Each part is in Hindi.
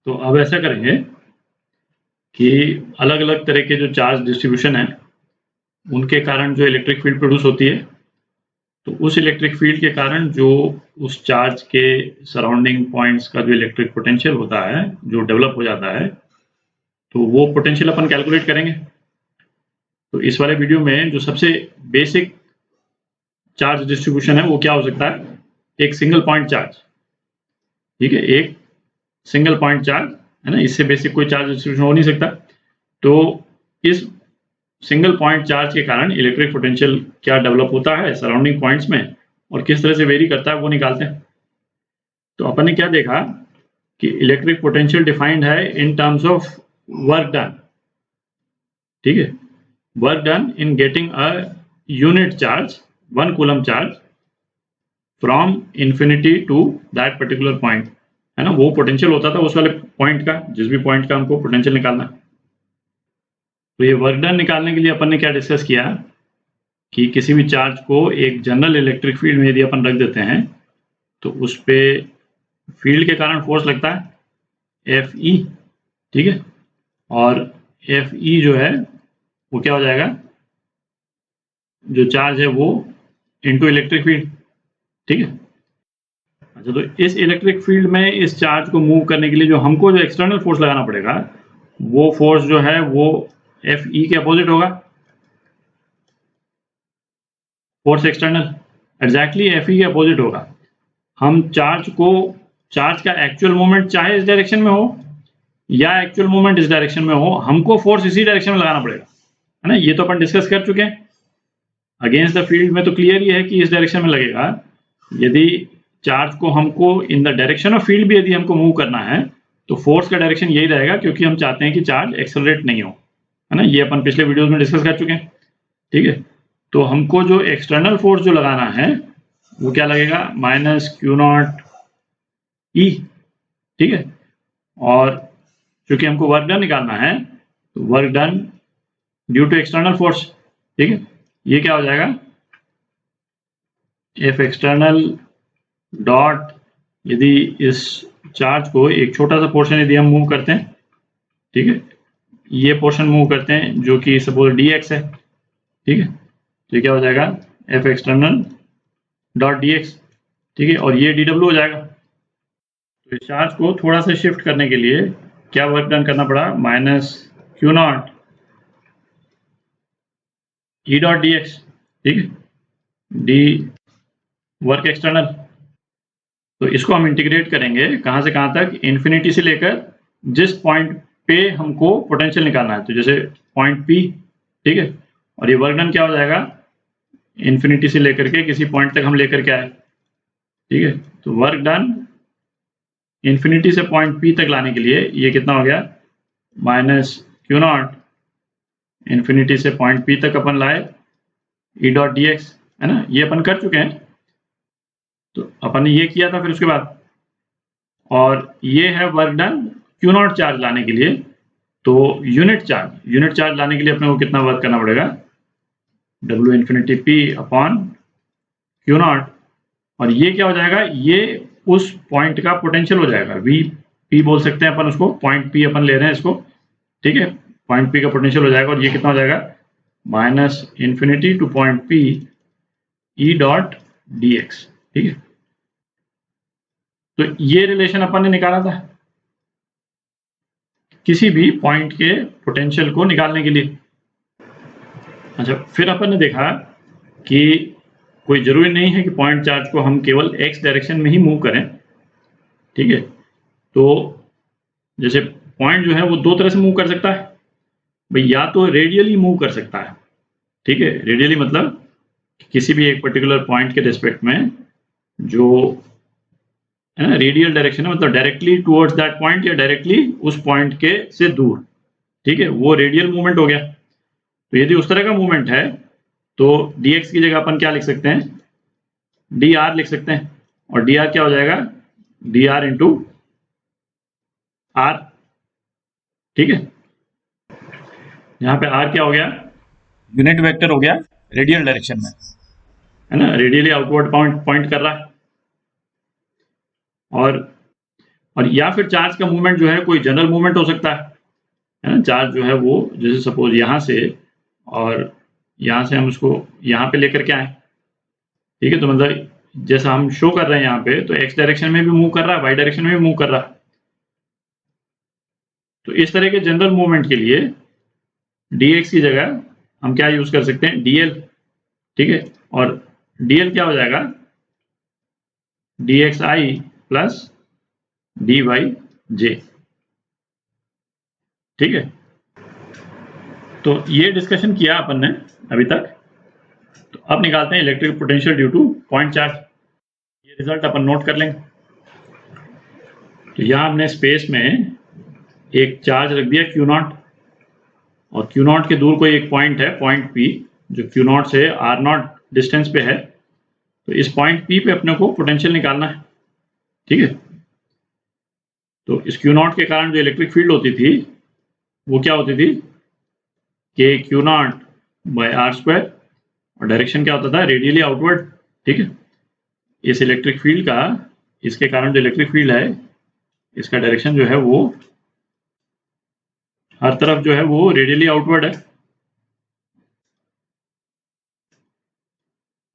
तो अब ऐसा करेंगे कि अलग अलग तरह के जो चार्ज डिस्ट्रीब्यूशन है उनके कारण जो इलेक्ट्रिक फील्ड प्रोड्यूस होती है, तो उस इलेक्ट्रिक फील्ड के कारण जो उस चार्ज के सराउंडिंग पॉइंट्स का जो इलेक्ट्रिक पोटेंशियल होता है, जो डेवलप हो जाता है, तो वो पोटेंशियल अपन कैलकुलेट करेंगे। तो इस वाले वीडियो में जो सबसे बेसिक चार्ज डिस्ट्रीब्यूशन है वो क्या हो सकता है, एक सिंगल पॉइंट चार्ज। ठीक है, एक सिंगल पॉइंट चार्ज है ना, इससे बेसिक कोई चार्ज डिस्ट्रीब्यूशन हो नहीं सकता। तो इस सिंगल पॉइंट चार्ज के कारण इलेक्ट्रिक पोटेंशियल क्या डेवलप होता है सराउंडिंग पॉइंट्स में और किस तरह से वेरी करता है वो निकालते हैं। तो अपन ने क्या देखा कि इलेक्ट्रिक पोटेंशियल डिफाइंड है in terms of work done. ठीक है, work done in getting a unit charge 1 coulomb charge from infinity to that particular point, है ना, वो पोटेंशियल होता था उस वाले पॉइंट का, जिस भी पॉइंट का हमको पोटेंशियल निकालना। तो ये वर्क डन निकालने के लिए अपन ने क्या डिस्कस किया कि किसी भी चार्ज को एक जनरल इलेक्ट्रिक फील्ड में यदि अपन रख देते हैं तो उस पे फील्ड के कारण फोर्स लगता है एफ ई। ठीक है, और एफ ई जो है वो क्या हो जाएगा, जो चार्ज है वो इनटू इलेक्ट्रिक फील्ड। ठीक है, अच्छा, तो इस इलेक्ट्रिक फील्ड में इस चार्ज को मूव करने के लिए जो हमको जो एक्सटर्नल फोर्स लगाना पड़ेगा वो फोर्स जो है वो एफ ई के अपोजिट होगा, force external exactly F E के अपोजिट होगा। हम चार्ज का एक्चुअल मोमेंट चाहे इस डायरेक्शन में हो या एक्चुअल मोमेंट इस डायरेक्शन में हो, हमको फोर्स इसी डायरेक्शन में लगाना पड़ेगा, है ना। ये तो अपन डिस्कस कर चुके हैं। अगेंस्ट द फील्ड में तो क्लियर ही है कि इस डायरेक्शन में लगेगा। यदि चार्ज को हमको in the direction of field भी यदि हमको मूव करना है तो फोर्स का डायरेक्शन यही रहेगा, क्योंकि हम चाहते हैं कि चार्ज एक्सेलरेट नहीं हो, है ना। ये अपन पिछले वीडियोस में डिस्कस कर चुके हैं। ठीक है, तो हमको जो एक्सटर्नल फोर्स जो लगाना है वो क्या लगेगा, माइनस क्यू नॉट ई। ठीक है, और चूंकि हमको वर्क डन निकालना है तो work done due to external force. ठीक है, ये क्या हो जाएगा, एफ एक्सटर्नल डॉट, यदि इस चार्ज को एक छोटा सा पोर्शन यदि हम मूव करते हैं, ठीक है, ये पोर्शन मूव करते हैं जो कि सपोज डी एक्स है। ठीक है, तो क्या हो जाएगा, F external dot D x. ठीक है, और ये डी डब्ल्यू हो जाएगा। तो इस चार्ज को थोड़ा सा शिफ्ट करने के लिए क्या वर्क डन करना पड़ा, minus Q not E dot D x. ठीक है, डी वर्क एक्सटर्नल। तो इसको हम इंटीग्रेट करेंगे कहाँ से कहाँ तक, इन्फिनिटी से लेकर जिस पॉइंट पे हमको पोटेंशियल निकालना है, तो जैसे पॉइंट पी। ठीक है, और ये वर्क डन क्या हो जाएगा, इन्फिनिटी से लेकर के किसी पॉइंट तक हम लेकर के आए। ठीक है, तो वर्क डन इन्फिनिटी से पॉइंट पी तक लाने के लिए ये कितना हो गया, माइनस क्यू नॉट इन्फिनिटी से पॉइंट पी तक अपन लाए ई डॉट डी एक्स, है ना। ये अपन कर चुके हैं, तो अपन ने ये किया था फिर उसके बाद, और ये है work done Q not charge लाने के लिए। तो यूनिट चार्ज लाने के लिए अपने को कितना वर्क करना पड़ेगा, W infinity P upon Q not, और ये क्या हो जाएगा, ये उस पॉइंट का पोटेंशियल हो जाएगा, वी पी बोल सकते हैं अपन उसको, पॉइंट पी अपन ले रहे हैं इसको। ठीक है, पॉइंट पी का पोटेंशियल हो जाएगा, और ये कितना हो जाएगा, minus infinity two point P E dot D x. ठीक है, तो ये रिलेशन अपन ने निकाला था किसी भी पॉइंट के पोटेंशियल को निकालने के लिए। अच्छा, फिर अपन ने देखा कि कोई जरूरी नहीं है कि पॉइंट चार्ज को हम केवल एक्स डायरेक्शन में ही मूव करें। ठीक है, तो जैसे पॉइंट जो है वो दो तरह से मूव कर सकता है भाई, या तो रेडियली मूव कर सकता है। ठीक है, रेडियली मतलब किसी भी एक पर्टिकुलर पॉइंट के रिस्पेक्ट में जो है ना रेडियल डायरेक्शन है, मतलब डायरेक्टली टुवर्ड्स दैट पॉइंट या डायरेक्टली उस पॉइंट के से दूर। ठीक है, वो रेडियल मूवमेंट हो गया। तो यदि उस तरह का मूवमेंट है तो dx की जगह अपन क्या लिख सकते हैं, dr लिख सकते हैं, और dr क्या हो जाएगा, dr इंटू r। ठीक है, यहाँ पे r क्या हो गया, यूनिट वेक्टर हो गया रेडियल डायरेक्शन में, है ना, रेडियली आउटवर्ड पॉइंट कर रहा है। और और या फिर चार्ज का मूवमेंट जो है कोई जनरल मूवमेंट हो सकता है ना। चार्ज जो है वो जैसे सपोज यहाँ से और यहाँ से हम उसको यहाँ पे लेकर के आए, ठीक है। तो मतलब जैसा हम शो कर रहे हैं यहाँ पे, तो एक्स डायरेक्शन में भी मूव कर रहा है, वाई डायरेक्शन में भी मूव कर रहा है। तो इस तरह के जनरल मूवमेंट के लिए dx की जगह हम क्या यूज कर सकते हैं, dl, ठीक है। और dl क्या हो जाएगा, dxi प्लस dyj, ठीक है। तो ये डिस्कशन किया अपन ने अभी तक। तो अब निकालते हैं electric potential due two point charge. ये रिजल्ट अपन नोट कर लेंगे। तो यहाँ हमने स्पेस में एक चार्ज रख दिया Q0, और Q0 के दूर कोई एक पॉइंट है, पॉइंट P, जो Q0 से R0 डिस्टेंस पे है। तो इस पॉइंट P पे अपने को पोटेंशियल निकालना है, ठीक है। तो इस Q0 के कारण जो इलेक्ट्रिक फील्ड होती थी वो क्या होती थी, K Q0 बाय R², और डायरेक्शन क्या होता था, रेडियली आउटवर्ड, ठीक है। इस इलेक्ट्रिक फील्ड का, इसके कारण जो इलेक्ट्रिक फील्ड है, इसका डायरेक्शन जो है वो हर तरफ जो है वो रेडियली आउटवर्ड है,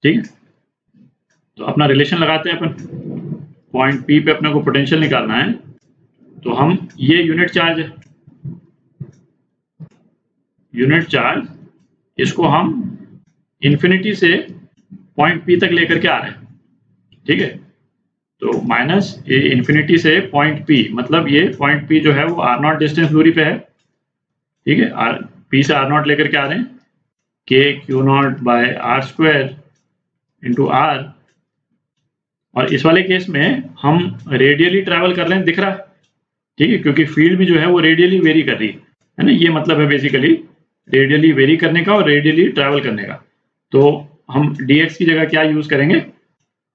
ठीक है। तो अपना रिलेशन लगाते हैं अपन, पॉइंट P पे अपने को पोटेंशियल निकालना है। तो हम, ये यूनिट चार्ज है, यूनिट चार्ज, इसको हम इन्फिनिटी से पॉइंट P तक लेकर के आ रहे हैं, ठीक है। तो माइनस इन्फिनिटी से पॉइंट P, मतलब ये पॉइंट P जो है वो R0 डिस्टेंस दूरी पे है, ठीक है। P से R0 लेकर के आ रहे हैं, K Q0 by R² into R। और इस वाले केस में हम रेडियली ट्रैवल कर रहे हैं, दिख रहा है, ठीक है, क्योंकि फील्ड भी जो है वो रेडियली वेरी कर रही है ना। ये मतलब है बेसिकली रेडियली वेरी करने का और रेडियली ट्रैवल करने का। तो हम dx की जगह क्या यूज करेंगे,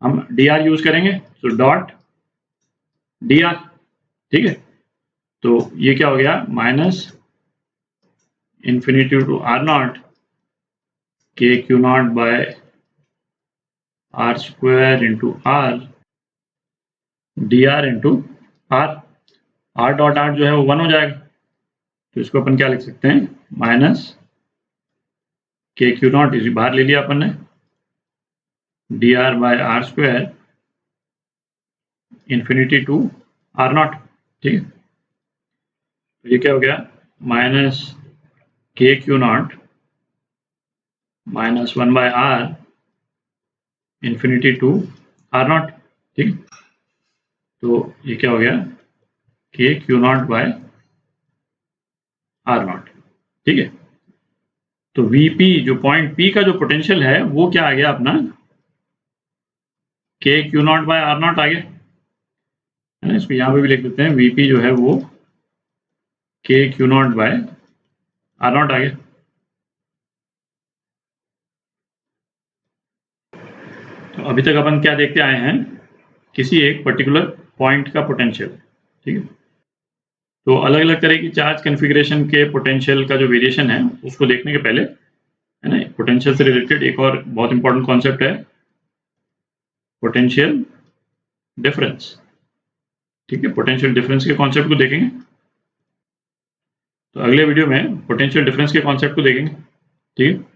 हम dr यूज करेंगे। तो डॉट dr, ठीक है। तो ये क्या हो गया, minus infinity to R0 K Q0 by R² into R dr into R। R dot R जो है वो 1 हो जाएगा। तो इसको अपन क्या लिख सकते हैं, माइनस K Q0 इसी बाहर ले लिया अपन ने, dr bye R² infinity to R0, ठीक है। तो ये क्या हो गया, minus K Q0 minus 1 by R infinity to R0, ठीक है। तो ये क्या हो गया, K Q0 बाय R0, ठीक है। तो Vp, जो पॉइंट P का जो पोटेंशियल है वो क्या आ गया अपना, K Q0 बाय R0 आ गया, है ना। इसको यहाँ पे भी लिख देते हैं, Vp जो है वो K Q0 बाय R0 आ गया। तो अभी तक अपन क्या देखते आए हैं, किसी एक पर्टिकुलर पॉइंट का पोटेंशियल, ठीक है। तो अलग अलग तरह की चार्ज कॉन्फ़िगरेशन के पोटेंशियल का जो वेरिएशन है उसको देखने के पहले, है ना, पोटेंशियल से रिलेटेड एक और बहुत इंपॉर्टेंट कॉन्सेप्ट है, पोटेंशियल डिफरेंस, ठीक है। पोटेंशियल डिफरेंस के कॉन्सेप्ट को देखेंगे। तो अगले वीडियो में पोटेंशियल डिफरेंस के कॉन्सेप्ट को देखेंगे, ठीक है।